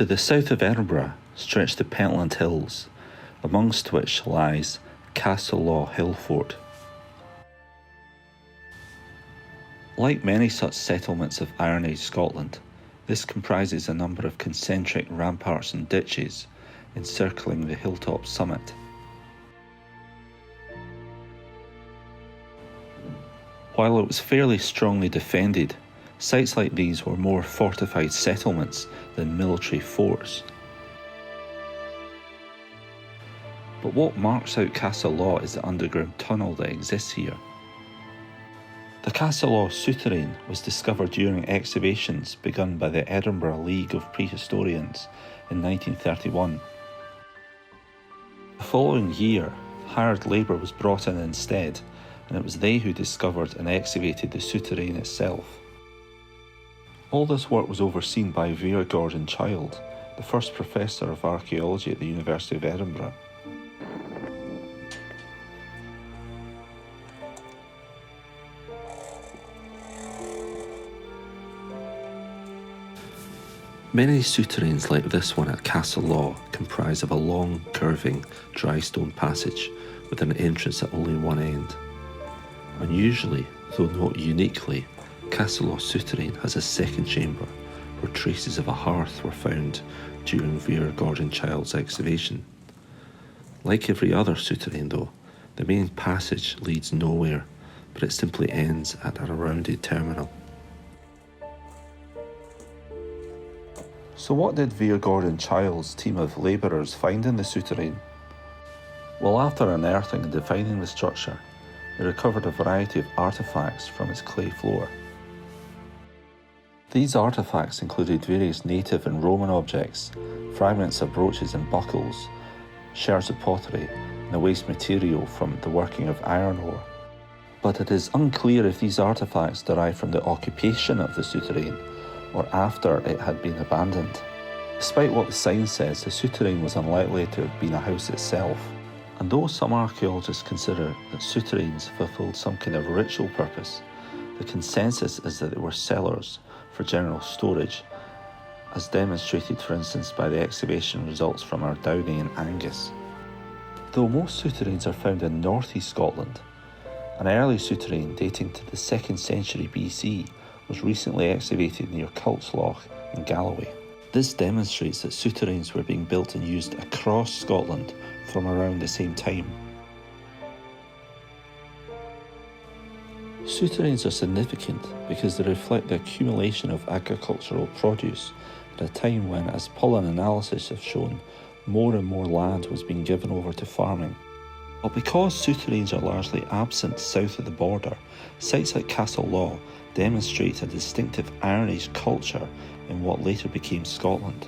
To the south of Edinburgh stretch the Pentland Hills, amongst which lies Castlelaw Hill Fort. Like many such settlements of Iron Age Scotland, this comprises a number of concentric ramparts and ditches encircling the hilltop summit. While it was fairly strongly defended, sites like these were more fortified settlements than military forts. But what marks out Castlelaw is the underground tunnel that exists here. The Castlelaw Souterrain was discovered during excavations begun by the Edinburgh League of Prehistorians in 1931. The following year, hired labour was brought in instead, and it was they who discovered and excavated the souterrain itself. All this work was overseen by Vera Gordon Child, the first Professor of Archaeology at the University of Edinburgh. Many souterrains like this one at Castlelaw comprise of a long, curving, dry stone passage with an entrance at only one end. Unusually, though not uniquely, Castlelaw Souterrain has a second chamber where traces of a hearth were found during Vera Gordon Child's excavation. Like every other souterrain though, the main passage leads nowhere, but it simply ends at a rounded terminal. So what did Vera Gordon Child's team of labourers find in the souterrain? Well, after unearthing and defining the structure, they recovered a variety of artefacts from its clay floor. These artefacts included various native and Roman objects, fragments of brooches and buckles, sherds of pottery, and the waste material from the working of iron ore. But it is unclear if these artefacts derive from the occupation of the souterrain or after it had been abandoned. Despite what the sign says, the souterrain was unlikely to have been a house itself. And though some archaeologists consider that souterrains fulfilled some kind of ritual purpose, the consensus is that they were cellars for general storage, as demonstrated for instance by the excavation results from our Downey in Angus. Though most souterrains are found in northeast Scotland, an early souterrain dating to the 2nd century BC was recently excavated near Castlelaw in Galloway. This demonstrates that souterrains were being built and used across Scotland from around the same time. Souterrains are significant because they reflect the accumulation of agricultural produce at a time when, as pollen analysis have shown, more and more land was being given over to farming. But because souterrains are largely absent south of the border, sites like Castlelaw demonstrate a distinctive Iron Age culture in what later became Scotland.